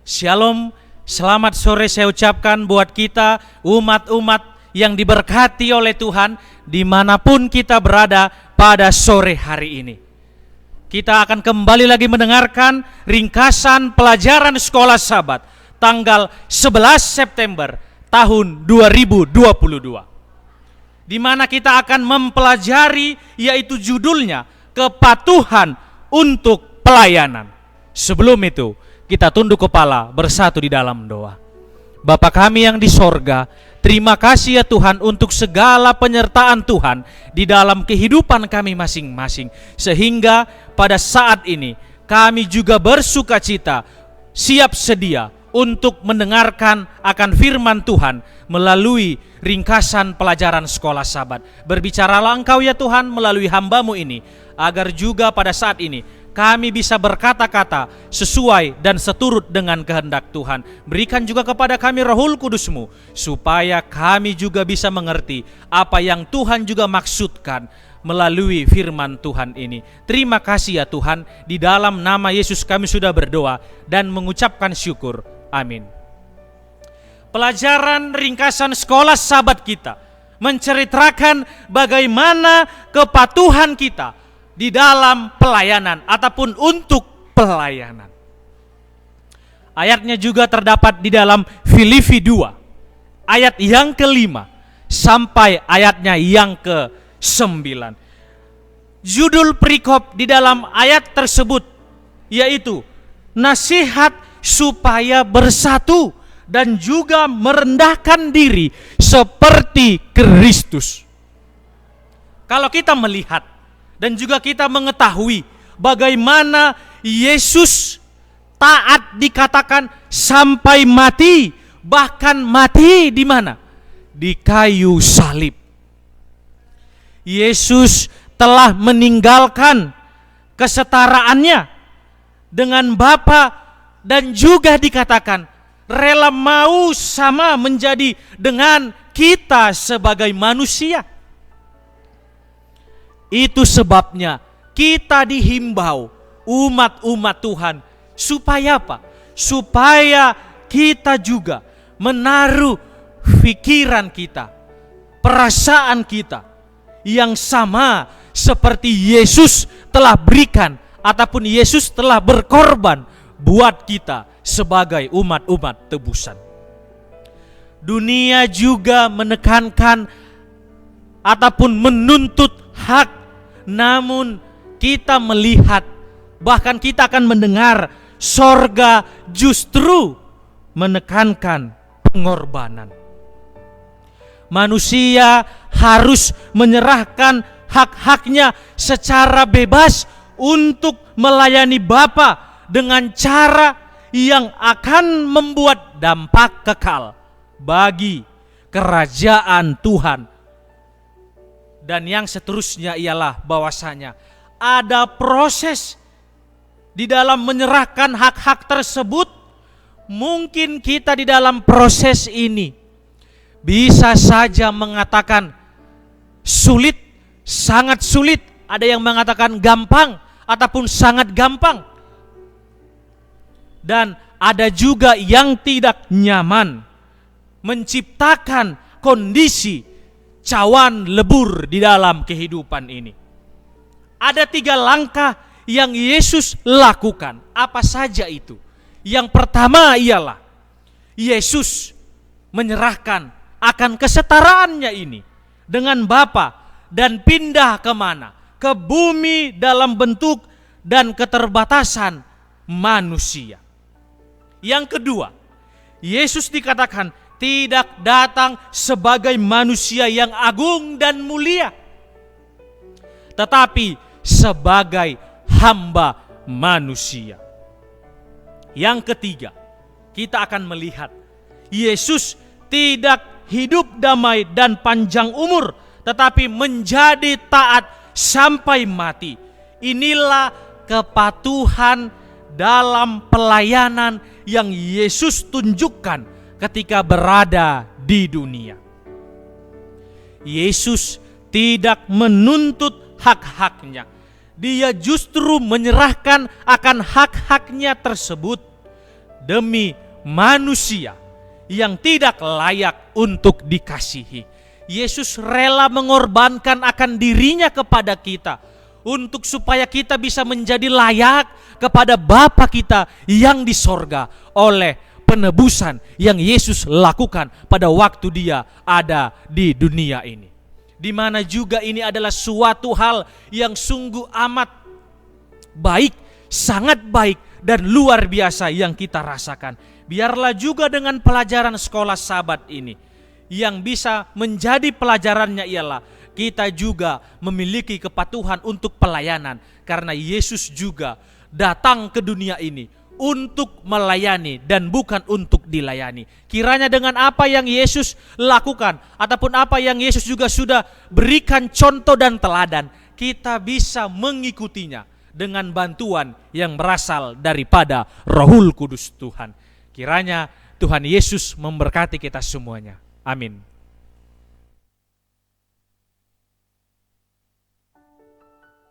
Shalom, selamat sore saya ucapkan buat kita umat-umat yang diberkati oleh Tuhan dimanapun kita berada pada sore hari ini. Kita akan kembali lagi mendengarkan ringkasan pelajaran sekolah Sabat tanggal 11 September tahun 2022. Di mana kita akan mempelajari, yaitu judulnya kepatuhan untuk pelayanan. Sebelum itu, kita tunduk kepala bersatu di dalam doa. Bapa kami yang di sorga, terima kasih ya Tuhan untuk segala penyertaan Tuhan di dalam kehidupan kami masing-masing. Sehingga pada saat ini kami juga bersuka cita, siap sedia untuk mendengarkan akan firman Tuhan melalui ringkasan pelajaran sekolah Sabat. Berbicaralah Engkau ya Tuhan melalui hamba-Mu ini, agar juga pada saat ini kami bisa berkata-kata sesuai dan seturut dengan kehendak Tuhan. Berikan juga kepada kami Rohul Kudus-Mu, supaya kami juga bisa mengerti apa yang Tuhan juga maksudkan melalui firman Tuhan ini. Terima kasih ya Tuhan, di dalam nama Yesus kami sudah berdoa dan mengucapkan syukur. Amin. Pelajaran ringkasan sekolah Sabat kita menceritakan bagaimana kepatuhan kita di dalam pelayanan ataupun untuk pelayanan. Ayatnya juga terdapat di dalam Filipi 2 ayat yang ke-5 sampai ayatnya yang ke-9. Judul perikop di dalam ayat tersebut yaitu nasihat supaya bersatu dan juga merendahkan diri seperti Kristus. Kalau kita melihat dan juga kita mengetahui bagaimana Yesus taat dikatakan sampai mati, bahkan mati di mana? Di kayu salib. Yesus telah meninggalkan kesetaraannya dengan Bapa dan juga dikatakan rela mau sama menjadi dengan kita sebagai manusia. Itu sebabnya kita dihimbau umat-umat Tuhan supaya apa? Supaya kita juga menaruh pikiran kita, perasaan kita yang sama seperti Yesus telah berikan ataupun Yesus telah berkorban buat kita sebagai umat-umat tebusan. Dunia juga menekankan ataupun menuntut hak, namun kita melihat, bahkan kita akan mendengar sorga justru menekankan pengorbanan. Manusia harus menyerahkan hak-haknya secara bebas untuk melayani Bapa dengan cara yang akan membuat dampak kekal bagi kerajaan Tuhan. Dan yang seterusnya ialah bahwasanya ada proses di dalam menyerahkan hak-hak tersebut. Mungkin kita di dalam proses ini bisa saja mengatakan sulit, sangat sulit. Ada yang mengatakan gampang ataupun sangat gampang. Dan ada juga yang tidak nyaman, menciptakan kondisi cawan lebur di dalam kehidupan ini. Ada 3 langkah yang Yesus lakukan. Apa saja itu? Yang pertama ialah Yesus menyerahkan akan kesetaraannya ini dengan Bapa dan pindah kemana? Ke bumi dalam bentuk dan keterbatasan manusia. Yang kedua, Yesus dikatakan tidak datang sebagai manusia yang agung dan mulia, tetapi sebagai hamba manusia. Yang ketiga, kita akan melihat Yesus tidak hidup damai dan panjang umur, tetapi menjadi taat sampai mati. Inilah kepatuhan dalam pelayanan yang Yesus tunjukkan ketika berada di dunia. Yesus tidak menuntut hak-haknya. Dia justru menyerahkan akan hak-haknya tersebut demi manusia yang tidak layak untuk dikasihi. Yesus rela mengorbankan akan dirinya kepada kita untuk supaya kita bisa menjadi layak kepada Bapa kita yang di sorga oleh penebusan yang Yesus lakukan pada waktu dia ada di dunia ini. Di mana juga ini adalah suatu hal yang sungguh amat baik, sangat baik dan luar biasa yang kita rasakan. Biarlah juga dengan pelajaran sekolah Sabat ini, yang bisa menjadi pelajarannya ialah kita juga memiliki kepatuhan untuk pelayanan, karena Yesus juga datang ke dunia ini untuk melayani dan bukan untuk dilayani. Kiranya dengan apa yang Yesus lakukan ataupun apa yang Yesus juga sudah berikan contoh dan teladan, kita bisa mengikutinya dengan bantuan yang berasal daripada Rohul Kudus Tuhan. Kiranya Tuhan Yesus memberkati kita semuanya. Amin.